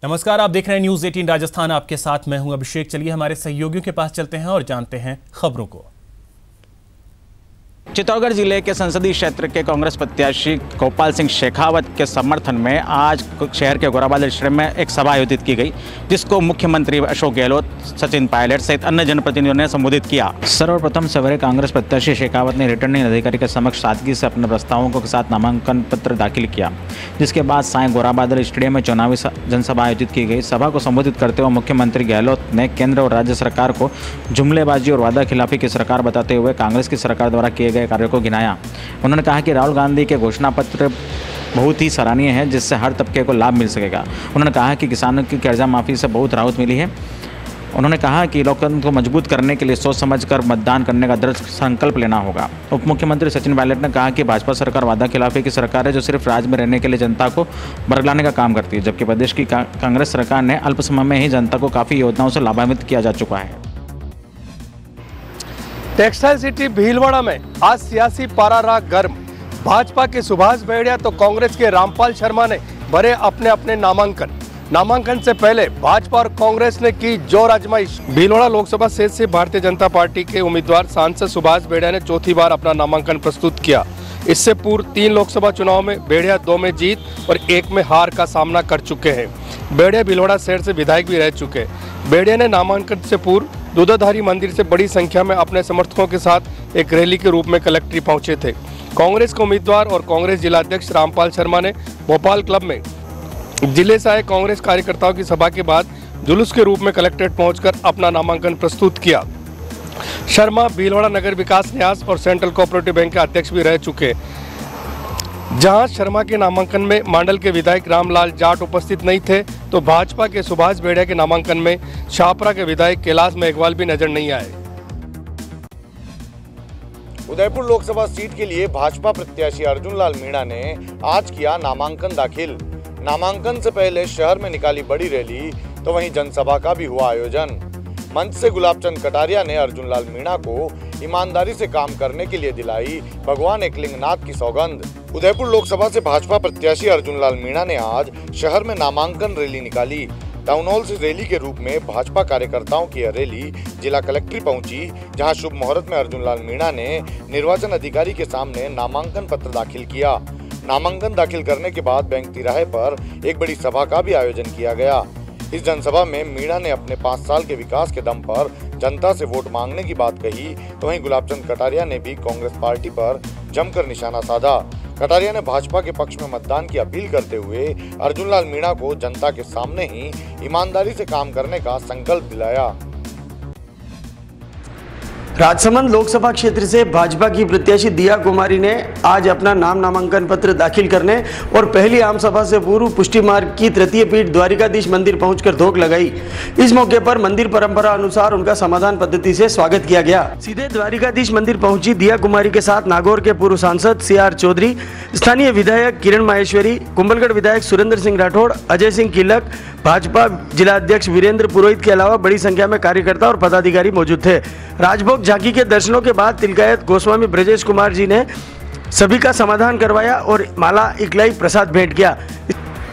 नमस्कार, आप देख रहे हैं न्यूज़ 18 राजस्थान। आपके साथ मैं हूं अभिषेक। चलिए हमारे सहयोगियों के पास चलते हैं और जानते हैं खबरों को। चित्तौड़गढ़ जिले के संसदीय क्षेत्र के कांग्रेस प्रत्याशी गोपाल सिंह शेखावत के समर्थन में आज शहर के गोराबादल स्टेडियम में एक सभा आयोजित की गई, जिसको मुख्यमंत्री अशोक गहलोत, सचिन पायलट सहित अन्य जनप्रतिनिधियों ने संबोधित किया। सर्वप्रथम सवेरे कांग्रेस प्रत्याशी शेखावत ने रिटर्निंग अधिकारी के समक्ष सादगी से अपने प्रस्तावों के साथ नामांकन पत्र दाखिल किया, जिसके बाद सायं गोराबादल स्टेडियम में चुनावी जनसभा आयोजित की गई। सभा को संबोधित करते हुए मुख्यमंत्री गहलोत ने केंद्र और राज्य सरकार को जुमलेबाजी और वादा खिलाफी की सरकार बताते हुए कांग्रेस की सरकार द्वारा किए गए कार्यों को गिनाया। उन्होंने कहा कि राहुल गांधी के घोषणा पत्र बहुत ही सराहनीय है, जिससे हर तबके को लाभ मिल सकेगा। उन्होंने कहा कि किसानों की कर्जा माफी से बहुत राहत मिली है। उन्होंने कहा कि लोकतंत्र को मजबूत करने के लिए सोच समझकर मतदान करने का दृढ़ संकल्प लेना होगा। उप मुख्यमंत्री सचिन पायलट ने कहा कि भाजपा सरकार वादा खिलाफी की सरकार है, जो सिर्फ राज्य में रहने के लिए जनता को बरगलाने का काम करती है, जबकि प्रदेश की कांग्रेस सरकार ने अल्प समय में ही जनता को काफ़ी योजनाओं से लाभान्वित किया जा चुका है। टेक्सटाइल सिटी भीलवाड़ा में आज सियासी पारा रहा गर्म। भाजपा के सुभाष बेड़िया तो कांग्रेस के रामपाल शर्मा ने भरे अपने अपने नामांकन से पहले भाजपा और कांग्रेस ने की जोर आजमाइश। भीलवाड़ा लोकसभा सीट से भारतीय जनता पार्टी के उम्मीदवार सांसद सुभाष बेड़िया ने चौथी बार अपना नामांकन प्रस्तुत किया। इससे पूर्व 3 लोकसभा चुनाव में बेड़िया 2 में जीत और 1 में हार का सामना कर चुके हैं। बेड़िया भीलवाड़ा शहर से विधायक भी रह चुके। बेड़िया ने नामांकन से पूर्व दूधाधारी मंदिर से बड़ी संख्या में अपने समर्थकों के साथ एक रैली के रूप में कलेक्ट्री पहुंचे थे। कांग्रेस के उम्मीदवार और कांग्रेस जिलाध्यक्ष रामपाल शर्मा ने भोपाल क्लब में जिले से आए कांग्रेस कार्यकर्ताओं की सभा के बाद जुलूस के रूप में कलेक्ट्रेट पहुंचकर अपना नामांकन प्रस्तुत किया। शर्मा भीलवाड़ा नगर विकास न्यास और सेंट्रल कोऑपरेटिव बैंक के अध्यक्ष भी रह चुके। जहां शर्मा के नामांकन में मांडल के विधायक रामलाल जाट उपस्थित नहीं थे, तो भाजपा के सुभाष बेड़िया के नामांकन में शाहपुरा के विधायक कैलाश मेघवाल भी नजर नहीं आए। उदयपुर लोकसभा सीट के लिए भाजपा प्रत्याशी अर्जुन लाल मीणा ने आज किया नामांकन दाखिल। नामांकन से पहले शहर में निकाली बड़ी रैली, तो वहीं जनसभा का भी हुआ आयोजन। मंच से गुलाबचंद कटारिया ने अर्जुन लाल मीणा को ईमानदारी से काम करने के लिए दिलाई भगवान एकलिंगनाथ की सौगंध। उदयपुर लोकसभा से भाजपा प्रत्याशी अर्जुन लाल मीणा ने आज शहर में नामांकन रैली निकाली। टाउन हॉल से रैली के रूप में भाजपा कार्यकर्ताओं की यह रैली जिला कलेक्ट्री पहुंची, जहां शुभ मुहूर्त में अर्जुन लाल मीणा ने निर्वाचन अधिकारी के सामने नामांकन पत्र दाखिल किया। नामांकन दाखिल करने के बाद बैंक तिराहे पर एक बड़ी सभा का भी आयोजन किया गया। इस जनसभा में मीणा ने अपने 5 साल के विकास के दम पर जनता से वोट मांगने की बात कही, तो वहीं गुलाबचंद कटारिया ने भी कांग्रेस पार्टी पर जमकर निशाना साधा। कटारिया ने भाजपा के पक्ष में मतदान की अपील करते हुए अर्जुन लाल मीणा को जनता के सामने ही ईमानदारी से काम करने का संकल्प दिलाया। राजसमंद लोकसभा क्षेत्र से भाजपा की प्रत्याशी दिया कुमारी ने आज अपना नामांकन पत्र दाखिल करने और पहली आम सभा से पूर्व पुष्टि मार्ग की तृतीय पीठ द्वारिकाधीश मंदिर पहुंचकर धोख लगाई। इस मौके पर मंदिर परंपरा अनुसार उनका समाधान पद्धति से स्वागत किया गया। सीधे द्वारिकाधीश मंदिर पहुंची दिया कुमारी के साथ नागौर के पूर्व सांसद CR चौधरी, स्थानीय विधायक किरण माहेश्वरी, कुंभलगढ़ विधायक सुरेंद्र सिंह राठौड़, अजय सिंह किलक, भाजपा जिला अध्यक्ष वीरेंद्र पुरोहित के अलावा बड़ी संख्या में कार्यकर्ता और पदाधिकारी मौजूद थे। राजभोग झांकी के दर्शनों के बाद तिलकायत गोस्वामी ब्रजेश कुमार जी ने सभी का समाधान करवाया और माला इकलाई प्रसाद भेंट किया।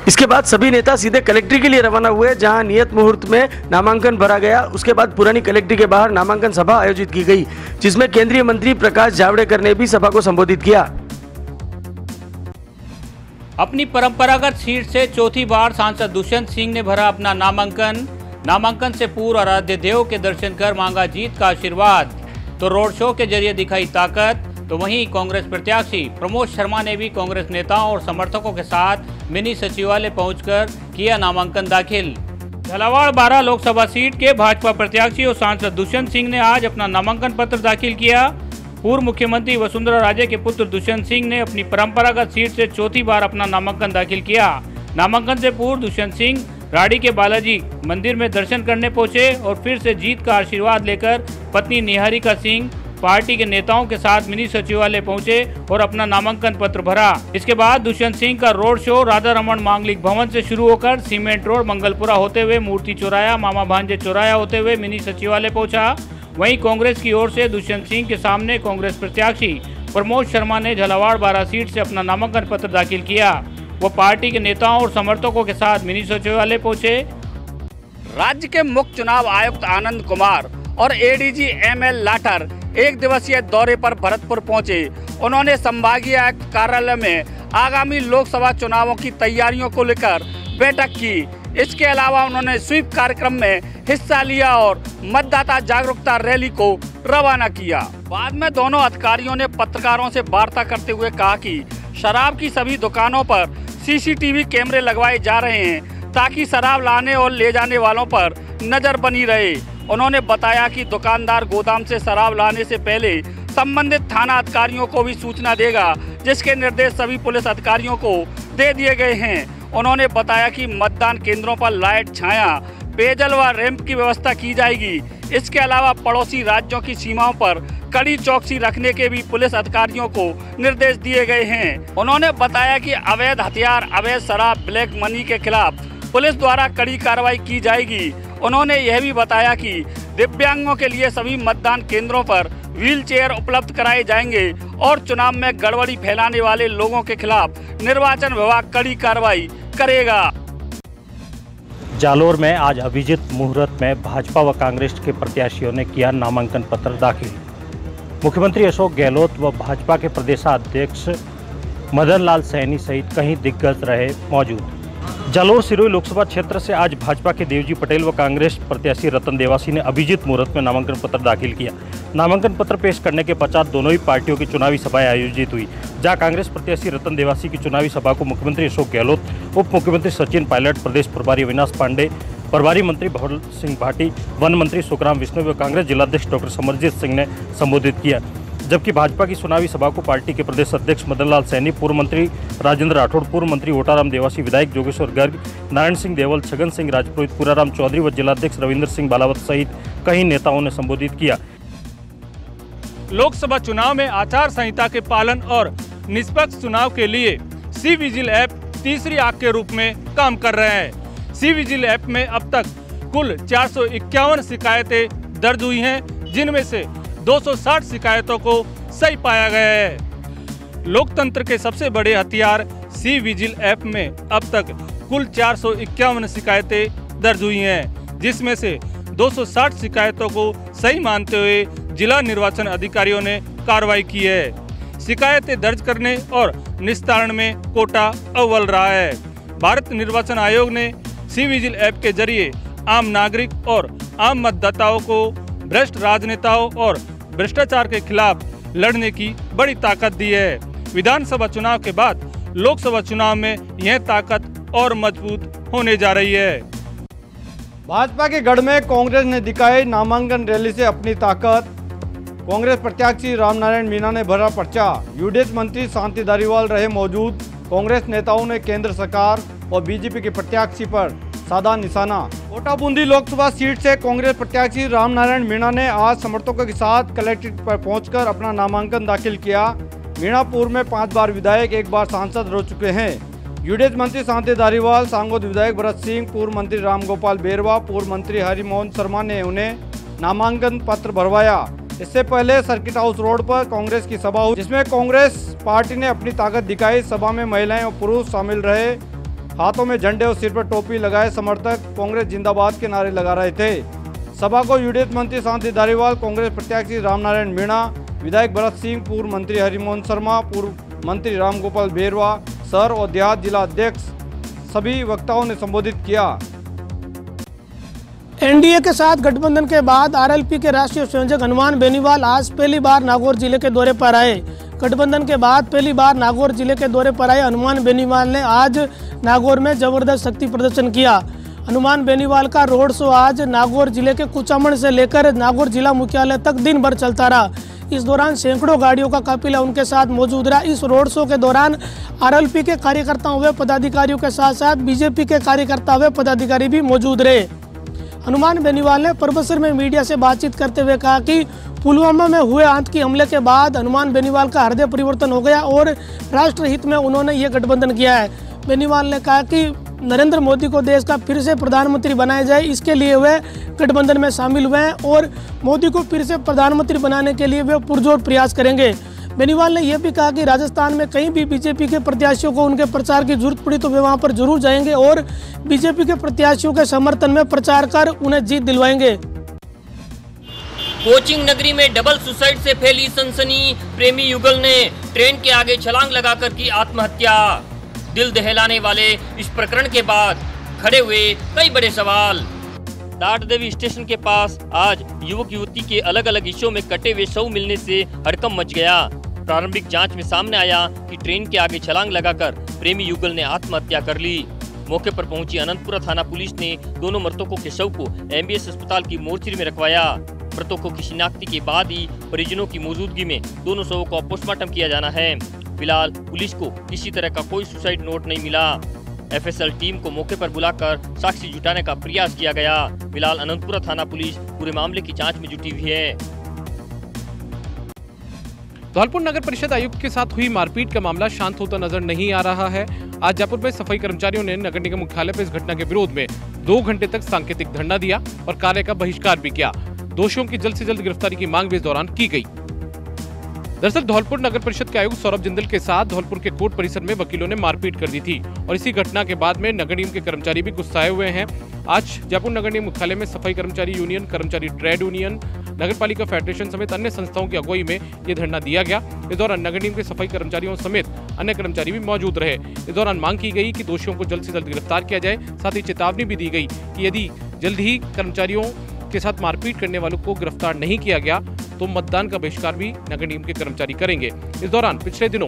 इसके बाद सभी नेता सीधे कलेक्ट्री के लिए रवाना हुए, जहां नियत मुहूर्त में नामांकन भरा गया। उसके बाद पुरानी कलेक्ट्री के बाहर नामांकन सभा आयोजित की गई, जिसमें केंद्रीय मंत्री प्रकाश जावड़ेकर ने भी सभा को संबोधित किया। अपनी परंपरागत सीट से चौथी बार सांसद दुष्यंत सिंह ने भरा अपना नामांकन से पूर्व आराध्य देव के दर्शन कर मांगा जीत का आशीर्वाद, तो रोड शो के जरिए दिखाई ताकत। तो वहीं कांग्रेस प्रत्याशी प्रमोद शर्मा ने भी कांग्रेस नेताओं और समर्थकों के साथ मिनी सचिवालय पहुंचकर किया नामांकन दाखिल। झालावाड़ 12 लोकसभा सीट के भाजपा प्रत्याशी और सांसद दुष्यंत सिंह ने आज अपना नामांकन पत्र दाखिल किया। पूर्व मुख्यमंत्री वसुंधरा राजे के पुत्र दुष्यंत सिंह ने अपनी परंपरागत सीट से चौथी बार अपना नामांकन दाखिल किया। नामांकन से पूर्व दुष्यंत सिंह राड़ी के बालाजी मंदिर में दर्शन करने पहुंचे और फिर से जीत का आशीर्वाद लेकर पत्नी निहारिका सिंह, पार्टी के नेताओं के साथ मिनी सचिवालय पहुंचे और अपना नामांकन पत्र भरा। इसके बाद दुष्यंत सिंह का रोड शो राधा रमन मांगलिक भवन से शुरू होकर सीमेंट रोड, मंगलपुरा होते हुए मूर्ति चौराया, मामा भांजे चौराया होते हुए मिनी सचिवालय पहुंचा। वहीं कांग्रेस की ओर से दुष्यंत सिंह के सामने कांग्रेस प्रत्याशी प्रमोद शर्मा ने झालावाड़ 12 सीट से अपना नामांकन पत्र दाखिल किया। वो पार्टी के नेताओं और समर्थकों के साथ मिनी सचिवालय पहुंचे। राज्य के मुख्य चुनाव आयुक्त आनंद कुमार और एडीजी एमएल लाठर एक दिवसीय दौरे पर भरतपुर पहुंचे। उन्होंने संभागीय आयुक्त कार्यालय में आगामी लोकसभा चुनावों की तैयारियों को लेकर बैठक की। इसके अलावा उन्होंने स्वीप कार्यक्रम में हिस्सा लिया और मतदाता जागरूकता रैली को रवाना किया। बाद में दोनों अधिकारियों ने पत्रकारों से वार्ता करते हुए कहा कि शराब की सभी दुकानों पर सीसीटीवी कैमरे लगवाए जा रहे हैं ताकि शराब लाने और ले जाने वालों पर नजर बनी रहे। उन्होंने बताया कि दुकानदार गोदाम से शराब लाने से पहले संबंधित थाना अधिकारियों को भी सूचना देगा, जिसके निर्देश सभी पुलिस अधिकारियों को दे दिए गए हैं। उन्होंने बताया कि मतदान केंद्रों पर लाइट, छाया, पेयजल व रैंप की व्यवस्था की जाएगी। इसके अलावा पड़ोसी राज्यों की सीमाओं पर कड़ी चौकसी रखने के भी पुलिस अधिकारियों को निर्देश दिए गए हैं। उन्होंने बताया कि अवैध हथियार, अवैध शराब, ब्लैक मनी के खिलाफ पुलिस द्वारा कड़ी कार्रवाई की जाएगी। उन्होंने यह भी बताया कि दिव्यांगों के लिए सभी मतदान केंद्रों पर व्हील चेयर उपलब्ध कराए जाएंगे और चुनाव में गड़बड़ी फैलाने वाले लोगों के खिलाफ निर्वाचन विभाग कड़ी कार्रवाई करेगा। जालोर में आज अभिजीत मुहूर्त में भाजपा व कांग्रेस के प्रत्याशियों ने किया नामांकन पत्र दाखिल। मुख्यमंत्री अशोक गहलोत व भाजपा के प्रदेशाध्यक्ष मदन लाल सैनी सहित कई दिग्गज रहे मौजूद। जालोर सिरोही लोकसभा क्षेत्र से आज भाजपा के देवजी पटेल व कांग्रेस प्रत्याशी रतन देवासी ने अभिजीत मुहूर्त में नामांकन पत्र दाखिल किया। नामांकन पत्र पेश करने के पश्चात दोनों ही पार्टियों की चुनावी सभाएं आयोजित हुई, जहां कांग्रेस प्रत्याशी रतन देवासी की चुनावी सभा को मुख्यमंत्री अशोक गहलोत, उप मुख्यमंत्री सचिन पायलट, प्रदेश प्रभारी अविनाश पांडे, प्रभारी मंत्री भवन सिंह भाटी, वन मंत्री सुखराम विष्णु व कांग्रेस जिलाध्यक्ष डॉक्टर समरजीत सिंह ने संबोधित किया। जबकि भाजपा की चुनावी सभा को पार्टी के प्रदेश अध्यक्ष मदन लाल सैनी, पूर्व मंत्री राजेंद्र राठौड़, पूर्व मंत्री ओटाराम देवासी, विधायक जोगेश्वर गर्ग, नारायण सिंह देवल, छगन सिंह राजपुरोहित, पुराराम चौधरी व जिलाध्यक्ष रविंद्र सिंह बालावत सहित कई नेताओं ने संबोधित किया। लोकसभा चुनाव में आचार संहिता के पालन और निष्पक्ष चुनाव के लिए सी विजिल ऐप तीसरी आंख के रूप में काम कर रहे हैं। सी विजिल ऐप में अब तक कुल 451 शिकायतें दर्ज हुई हैं, जिनमें से 260 शिकायतों को सही पाया गया है। लोकतंत्र के सबसे बड़े हथियार सी विजिल ऐप में अब तक कुल 451 शिकायतें दर्ज हुई हैं, जिसमें से 260 शिकायतों को सही मानते हुए जिला निर्वाचन अधिकारियों ने कार्रवाई की है। शिकायतें दर्ज करने और निस्तारण में कोटा अव्वल रहा है। भारत निर्वाचन आयोग ने सी विजिल ऐप के जरिए आम नागरिक और आम मतदाताओं को भ्रष्ट राजनेताओं और भ्रष्टाचार के खिलाफ लड़ने की बड़ी ताकत दी है। विधानसभा चुनाव के बाद लोकसभा चुनाव में यह ताकत और मजबूत होने जा रही है। भाजपा के गढ़ में कांग्रेस ने दिखाई नामांकन रैली से अपनी ताकत। कांग्रेस प्रत्याशी रामनारायण मीणा ने भरा पर्चा। यूडीएच मंत्री शांति धारीवाल रहे मौजूद। कांग्रेस नेताओं ने केंद्र सरकार और बीजेपी के प्रत्याशी पर साधा निशाना। कोटा बूंदी लोकसभा सीट से कांग्रेस प्रत्याशी रामनारायण मीणा ने आज समर्थकों के साथ कलेक्ट्रेट पर पहुंचकर अपना नामांकन दाखिल किया। मीणा पूर्व में 5 बार विधायक, 1 बार सांसद रह चुके हैं। यूडीएच मंत्री शांति धारीवाल, सांगोद विधायक भरत सिंह, पूर्व मंत्री रामगोपाल बेरवा, पूर्व मंत्री हरिमोहन शर्मा ने उन्हें नामांकन पत्र भरवाया। इससे पहले सर्किट हाउस रोड पर कांग्रेस की सभा हुई, जिसमें कांग्रेस पार्टी ने अपनी ताकत दिखाई। सभा में महिलाएं और पुरुष शामिल रहे। हाथों में झंडे और सिर पर टोपी लगाए समर्थक कांग्रेस जिंदाबाद के नारे लगा रहे थे। सभा को यूडीएच मंत्री शांति धारीवाल, कांग्रेस प्रत्याशी रामनारायण मीणा, विधायक भरत सिंह, पूर्व मंत्री हरिमोहन शर्मा, पूर्व मंत्री रामगोपाल बेरवा, शहर और देहात जिला अध्यक्ष सभी वक्ताओं ने संबोधित किया। एनडीए के साथ गठबंधन के बाद आरएलपी के राष्ट्रीय संयोजक हनुमान बेनीवाल आज पहली बार नागौर जिले के दौरे पर आए। गठबंधन के बाद पहली बार नागौर जिले के दौरे पर आए हनुमान बेनीवाल ने आज नागौर में जबरदस्त शक्ति प्रदर्शन किया। हनुमान बेनीवाल का रोड शो आज नागौर जिले के कुचामन से लेकर नागौर जिला मुख्यालय तक दिन भर चलता रहा। इस दौरान सैकड़ों गाड़ियों का काफिला उनके साथ मौजूद रहा। इस रोड शो के दौरान आरएलपी के कार्यकर्ताओं व पदाधिकारियों के साथ साथ बीजेपी के कार्यकर्ता व पदाधिकारी भी मौजूद रहे। हनुमान बेनीवाल ने परबसर में मीडिया से बातचीत करते हुए कहा कि पुलवामा में हुए आतंकी हमले के बाद हनुमान बेनीवाल का हृदय परिवर्तन हो गया और राष्ट्रहित में उन्होंने ये गठबंधन किया है। बेनीवाल ने कहा कि नरेंद्र मोदी को देश का फिर से प्रधानमंत्री बनाया जाए, इसके लिए वे गठबंधन में शामिल हुए हैं और मोदी को फिर से प्रधानमंत्री बनाने के लिए वे पुरजोर प्रयास करेंगे। बेनीवाल ने यह भी कहा कि राजस्थान में कहीं भी बीजेपी के प्रत्याशियों को उनके प्रचार की जरूरत पड़ी तो वे वहां पर जरूर जाएंगे और बीजेपी के प्रत्याशियों के समर्थन में प्रचार कर उन्हें जीत दिलवाएंगे। कोचिंग नगरी में डबल सुसाइड से फैली सनसनी, प्रेमी युगल ने ट्रेन के आगे छलांग लगाकर की आत्महत्या। दिल दहलाने वाले इस प्रकरण के बाद खड़े हुए कई बड़े सवाल। टाटदेवी स्टेशन के पास आज युवक युवती के अलग अलग हिस्सों में कटे हुए शव मिलने से हड़कंप मच गया। प्रारंभिक जांच में सामने आया कि ट्रेन के आगे छलांग लगाकर प्रेमी युगल ने आत्महत्या कर ली। मौके पर पहुंची अनंतपुरा थाना पुलिस ने दोनों मृतकों के शव को एमबीएस अस्पताल की मोर्चरी में रखवाया। मृतकों की शिनाख्ती के बाद ही परिजनों की मौजूदगी में दोनों शवों का पोस्टमार्टम किया जाना है। फिलहाल पुलिस को किसी तरह का कोई सुसाइड नोट नहीं मिला। एफएसएल टीम को मौके पर बुलाकर साक्ष्य जुटाने का प्रयास किया गया। फिलहाल अनंतपुरा थाना पुलिस पूरे मामले की जांच में जुटी हुई है। धौलपुर नगर परिषद आयुक्त के साथ हुई मारपीट का मामला शांत होता नजर नहीं आ रहा है। आज जयपुर में सफाई कर्मचारियों ने नगर निगम मुख्यालय पर इस घटना के विरोध में 2 घंटे तक सांकेतिक धरना दिया और कार्य का बहिष्कार भी किया। दोषियों की जल्द से जल्द गिरफ्तारी की मांग भी इस दौरान की गई। दरअसल धौलपुर नगर परिषद के आयुक्त सौरभ जिंदल के साथ धौलपुर के कोर्ट परिसर में वकीलों ने मारपीट कर दी थी और इसी घटना के बाद में नगर निगम के कर्मचारी भी गुस्साए हुए हैं। आज जयपुर नगर निगम मुख्यालय में सफाई कर्मचारी यूनियन, कर्मचारी ट्रेड यूनियन, नगर पालिका फेडरेशन समेत अन्य संस्थाओं की अगुवाई में ये धरना दिया गया। इस दौरान नगर निगम के सफाई कर्मचारियों समेत अन्य कर्मचारी भी मौजूद रहे। इस दौरान मांग की गई कि दोषियों को जल्द से जल्द गिरफ्तार किया जाए। साथ ही चेतावनी भी दी गई कि यदि जल्द ही कर्मचारियों के साथ मारपीट करने वालों को गिरफ्तार नहीं किया गया तो मतदान का बहिष्कार भी नगर निगम के कर्मचारी करेंगे। इस दौरान पिछले दिनों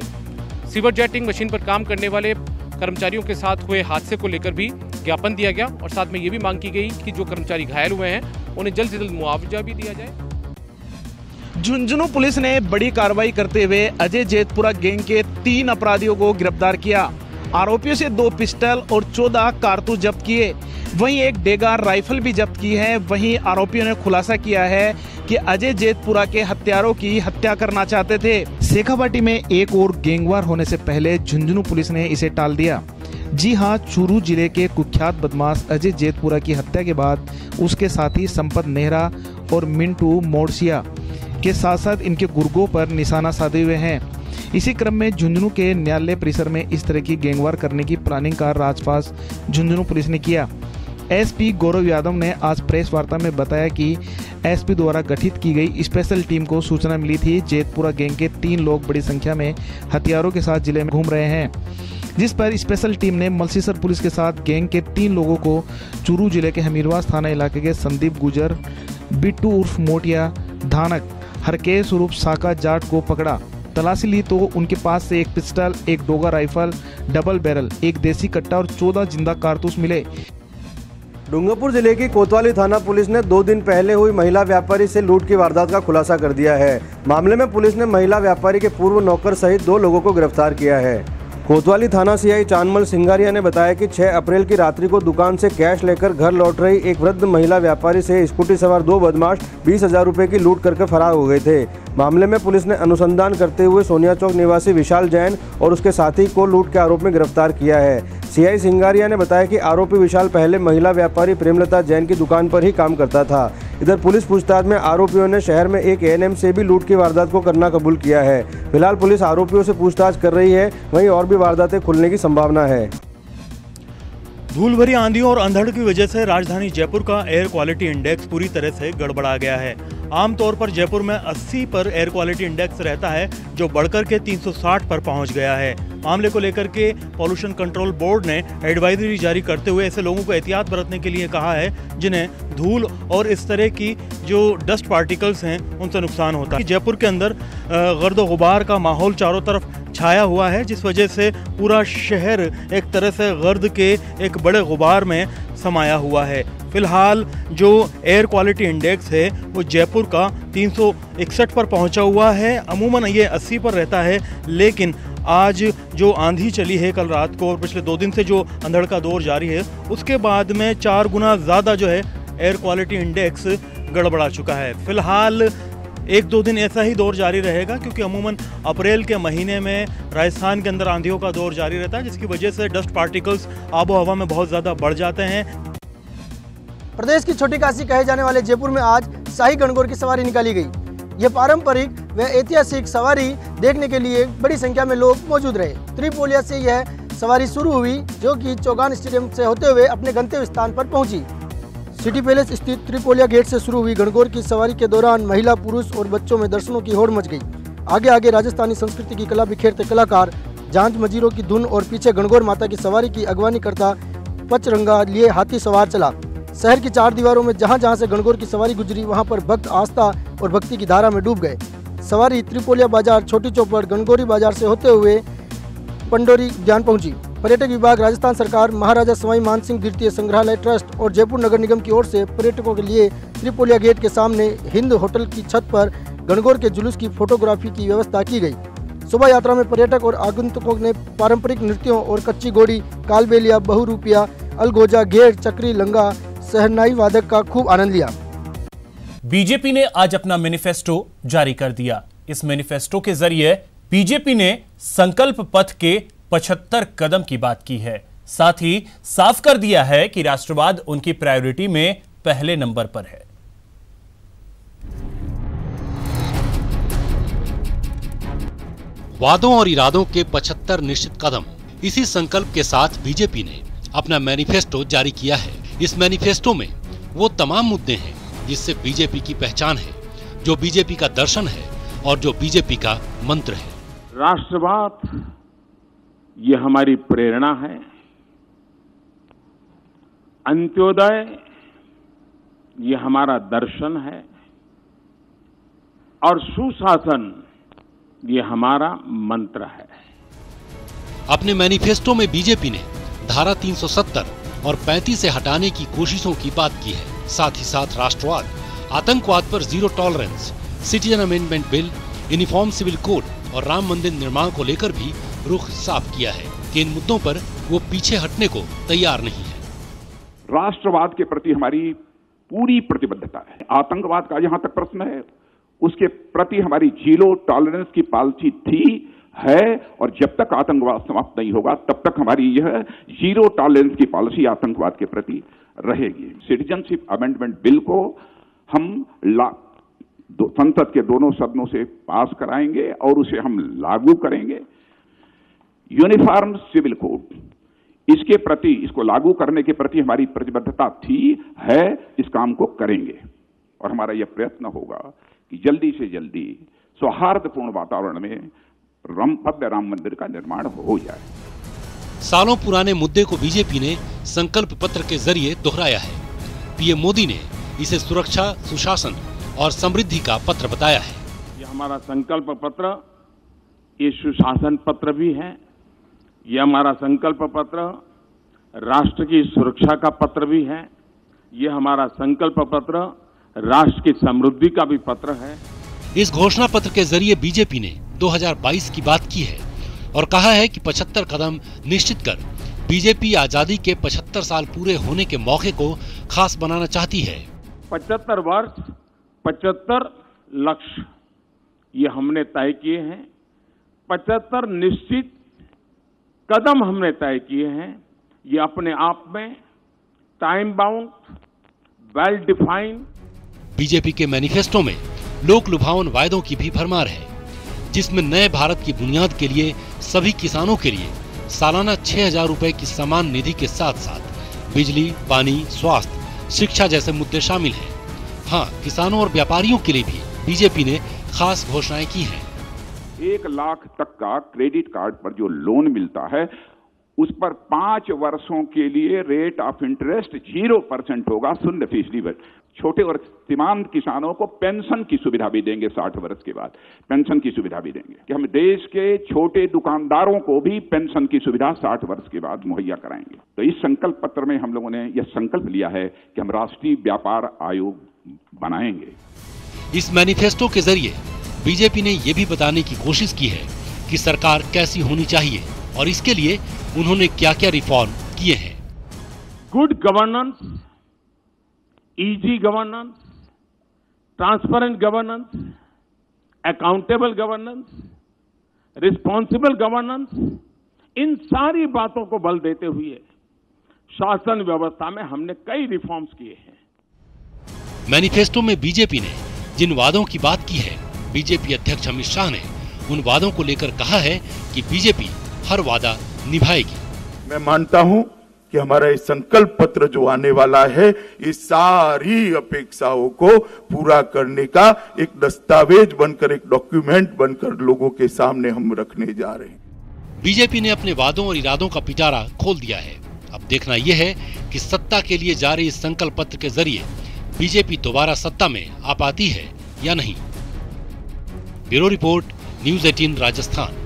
सीवर जेटिंग मशीन पर काम करने वाले कर्मचारियों के साथ हुए हादसे को लेकर भी ज्ञापन दिया गया और साथ में ये भी मांग की गई कि जो कर्मचारी घायल हुए हैं उन्हें जल्द से जल्द मुआवजा भी दिया जाए। झुंझुनू पुलिस ने बड़ी कार्रवाई करते हुए अजय जेतपुरा गैंग के 3 अपराधियों को गिरफ्तार किया। आरोपियों से 2 पिस्टल और 14 कारतूस जब्त किए। वहीं एक डेगार राइफल भी जब्त की है। वहीं आरोपियों ने खुलासा किया है कि अजय जेतपुरा के हत्यारों की हत्या करना चाहते थे। शेखावाटी में एक और गैंगवार होने से पहले झुंझुनू पुलिस ने इसे टाल दिया। जी हां, चूरू जिले के कुख्यात बदमाश अजय जेतपुरा की हत्या के बाद उसके साथी संपत नेहरा और मिंटू मोड़सिया के साथ साथ इनके गुर्गों पर निशाना साधे हुए हैं। इसी क्रम में झुंझुनू के न्यायालय परिसर में इस तरह की गैंगवार करने की प्लानिंग का राजपास झुंझुनू पुलिस ने किया। एसपी गौरव यादव ने आज प्रेस वार्ता में बताया कि एसपी द्वारा गठित की गई स्पेशल टीम को सूचना मिली थी जेतपुरा गैंग के 3 लोग बड़ी संख्या में हथियारों के साथ जिले में घूम रहे हैं, जिस पर स्पेशल टीम ने मलसीसर पुलिस के साथ गैंग के 3 लोगों को चूरू जिले के हमीरवास थाना इलाके के संदीप गुजर, बिट्टू उर्फ मोटिया, धानक, हरकेश उर्फ साका जाट को पकड़ा। तलाशी ली तो उनके पास से 1 pistol, 1 Doga rifle, double barrel, 1 देसी कट्टा और 14 जिंदा कारतूस मिले। डूंगरपुर जिले की कोतवाली थाना पुलिस ने 2 दिन पहले हुई महिला व्यापारी से लूट की वारदात का खुलासा कर दिया है। मामले में पुलिस ने महिला व्यापारी के पूर्व नौकर सहित 2 लोगों को गिरफ्तार किया है। कोतवाली थाना सीआई चांदमल सिंगारिया ने बताया कि 6 अप्रैल की रात्रि को दुकान से कैश लेकर घर लौट रही एक वृद्ध महिला व्यापारी से स्कूटी सवार 2 बदमाश 20,000 रुपए की लूट करके फरार हो गए थे। मामले में पुलिस ने अनुसंधान करते हुए सोनिया चौक निवासी विशाल जैन और उसके साथी को लूट के आरोप में गिरफ्तार किया है। सीआई सिंगारिया ने बताया कि आरोपी विशाल पहले महिला व्यापारी प्रेमलता जैन की दुकान पर ही काम करता था। इधर पुलिस पूछताछ में आरोपियों ने शहर में एक एएनएम से भी लूट की वारदात को करना कबूल किया है। फिलहाल पुलिस आरोपियों से पूछताछ कर रही है, वहीं और भी वारदातें खुलने की संभावना है। धूल भरी आंधियों और अंधड़ की वजह से राजधानी जयपुर का एयर क्वालिटी इंडेक्स पूरी तरह से गड़बड़ा गया है। आमतौर पर जयपुर में 80 पर एयर क्वालिटी इंडेक्स रहता है, जो बढ़कर के 360 पर पहुंच गया है। मामले को लेकर के पॉल्यूशन कंट्रोल बोर्ड ने एडवाइजरी जारी करते हुए ऐसे लोगों को एहतियात बरतने के लिए कहा है जिन्हें धूल और इस तरह की जो डस्ट पार्टिकल्स हैं उनसे नुकसान होता है। जयपुर के अंदर गर्द गुबार का माहौल चारों तरफ छाया हुआ है, जिस वजह से पूरा शहर एक तरह से गर्द के एक बड़े गुबार में समाया हुआ है। फिलहाल जो एयर क्वालिटी इंडेक्स है वो जयपुर का 361 पर पहुंचा हुआ है। अमूमन ये 80 पर रहता है, लेकिन आज जो आंधी चली है कल रात को और पिछले 2 दिन से जो अंधड़ का दौर जारी है, उसके बाद में 4 गुना ज़्यादा जो है एयर क्वालिटी इंडेक्स गड़बड़ा चुका है। फिलहाल 1-2 दिन ऐसा ही दौर जारी रहेगा, क्योंकि अमूमन अप्रैल के महीने में राजस्थान के अंदर आंधियों का दौर जारी रहता है, जिसकी वजह से डस्ट पार्टिकल्स आबो हवा में बहुत ज़्यादा बढ़ जाते हैं। प्रदेश की छोटी काशी कहे जाने वाले जयपुर में आज शाही गणगौर की सवारी निकाली गई। ये पारंपरिक व ऐतिहासिक सवारी देखने के लिए बड़ी संख्या में लोग मौजूद रहे। त्रिपोलिया से यह सवारी शुरू हुई, जो कि चौगान स्टेडियम से होते हुए अपने गंतव्य स्थान पर पहुंची। सिटी पैलेस स्थित त्रिपोलिया गेट से शुरू हुई गणगौर की सवारी के दौरान महिला, पुरुष और बच्चों में दर्शनों की होड़ मच गई। आगे आगे राजस्थानी संस्कृति की कला बिखेरते कलाकार, झांझ मजीरों की धुन और पीछे गणगौर माता की सवारी की अगवानी करता पचरंगा लिए हाथी सवार चला। शहर की चार दीवारों में जहां जहां से गणगौर की सवारी गुजरी, वहां पर भक्त आस्था और भक्ति की धारा में डूब गए। सवारी त्रिपोलिया बाजार, छोटी चौपड़, गणगौरी बाजार से होते हुए पंडोरी उद्यान पहुंची। पर्यटक विभाग, राजस्थान सरकार, महाराजा सवाई मानसिंह द्वितीय संग्रहालय ट्रस्ट और जयपुर नगर निगम की ओर से पर्यटकों के लिए त्रिपोलिया गेट के सामने हिंद होटल की छत पर गणगौर के जुलूस की फोटोग्राफी की व्यवस्था की गई। शोभा यात्रा में पर्यटक और आगंतुकों ने पारंपरिक नृत्यों और कच्ची घोड़ी, कालबेलिया, बहुरूपिया, अलगोजा, घेर, चक्री, लंगा, सहनाई वादक का खूब आनंद लिया। बीजेपी ने आज अपना मैनिफेस्टो जारी कर दिया। इस मैनिफेस्टो के जरिए बीजेपी ने संकल्प पथ के 75 कदम की बात की है। साथ ही साफ कर दिया है कि राष्ट्रवाद उनकी प्रायोरिटी में पहले नंबर पर है। वादों और इरादों के 75 निश्चित कदम, इसी संकल्प के साथ बीजेपी ने अपना मैनिफेस्टो जारी किया है। इस मैनिफेस्टो में वो तमाम मुद्दे हैं जिससे बीजेपी की पहचान है, जो बीजेपी का दर्शन है और जो बीजेपी का मंत्र है। राष्ट्रवाद ये हमारी प्रेरणा है, अंत्योदय ये हमारा दर्शन है और सुशासन ये हमारा मंत्र है। अपने मैनिफेस्टो में बीजेपी ने धारा 370 और 35 से हटाने की कोशिशों की बात की है। साथ ही साथ राष्ट्रवाद, आतंकवाद पर zero tolerance, citizen amendment bill, uniform civil code और राम मंदिर निर्माण को लेकर भी रुख साफ किया है कि इन मुद्दों पर वो पीछे हटने को तैयार नहीं है। राष्ट्रवाद के प्रति हमारी पूरी प्रतिबद्धता है। आतंकवाद का जहां तक प्रश्न है, उसके प्रति हमारी जीरो टॉलरेंस की पॉलिसी थी, है और जब तक आतंकवाद समाप्त नहीं होगा तब तक हमारी यह जीरो टॉलरेंस की पॉलिसी आतंकवाद के प्रति रहेगी। सिटीजनशिप अमेंडमेंट बिल को हम संसद के दोनों सदनों से पास कराएंगे और उसे हम लागू करेंगे। यूनिफॉर्म सिविल कोड, इसके प्रति, इसको लागू करने के प्रति हमारी प्रतिबद्धता थी, है, इस काम को करेंगे और हमारा यह प्रयत्न होगा कि जल्दी से जल्दी सौहार्दपूर्ण वातावरण में भव्य राम मंदिर का निर्माण हो जाए। सालों पुराने मुद्दे को बीजेपी ने संकल्प पत्र के जरिए दोहराया है। पीएम मोदी ने इसे सुरक्षा, सुशासन और समृद्धि का पत्र बताया है। ये हमारा संकल्प पत्र, ये सुशासन पत्र भी है। ये हमारा संकल्प पत्र राष्ट्र की सुरक्षा का पत्र भी है। ये हमारा संकल्प पत्र राष्ट्र की समृद्धि का भी पत्र है। इस घोषणा पत्र के जरिए बीजेपी ने 2022 की बात की है और कहा है कि 75 कदम निश्चित कर बीजेपी आजादी के 75 साल पूरे होने के मौके को खास बनाना चाहती है। 75 वर्ष, 75 लक्ष्य ये हमने तय किए हैं। 75 निश्चित कदम हमने तय किए हैं। ये अपने आप में time bound, well defined. BJP के मैनिफेस्टो में लोक लुभावन वायदों की भी भरमार है, जिसमें नए भारत की बुनियाद के लिए सभी किसानों के लिए सालाना 6,000 रुपए की समान निधि के साथ साथ बिजली, पानी, स्वास्थ्य, शिक्षा जैसे मुद्दे शामिल हैं। हाँ, किसानों और व्यापारियों के लिए भी बीजेपी ने खास घोषणाएं की हैं। 1 लाख तक का क्रेडिट कार्ड पर जो लोन मिलता है, उस पर 5 वर्षों के लिए रेट ऑफ इंटरेस्ट 0% होगा, 0%। छोटे और सीमांत किसानों को पेंशन की सुविधा भी देंगे। 60 वर्ष के बाद पेंशन की सुविधा भी देंगे कि हम देश के छोटे दुकानदारों को भी पेंशन की सुविधा 60 वर्ष के बाद मुहैया कराएंगे। तो इस संकल्प पत्र में हम लोगों ने यह संकल्प लिया है कि हम राष्ट्रीय व्यापार आयोग बनाएंगे। इस मैनिफेस्टो के जरिए बीजेपी ने यह भी बताने की कोशिश की है कि सरकार कैसी होनी चाहिए और इसके लिए उन्होंने क्या क्या रिफॉर्म किए हैं। Good governance, easy governance, transparent governance, accountable governance, responsible governance, इन सारी बातों को बल देते हुए शासन व्यवस्था में हमने कई रिफॉर्म्स किए हैं। मैनिफेस्टो में बीजेपी ने जिन वादों की बात की है बीजेपी अध्यक्ष अमित शाह ने उन वादों को लेकर कहा है कि बीजेपी हर वादा निभाएगी। मैं मानता हूं कि हमारा ये संकल्प पत्र जो आने वाला है, ये सारी अपेक्षाओं को पूरा करने का एक दस्तावेज बनकर, एक डॉक्यूमेंट बनकर लोगों के सामने हम रखने जा रहे हैं। बीजेपी ने अपने वादों और इरादों का पिटारा खोल दिया है। अब देखना यह है कि सत्ता के लिए जारी इस संकल्प पत्र के जरिए बीजेपी दोबारा सत्ता में आ पाती है या नहीं। Bureau report, news 18 Rajasthan.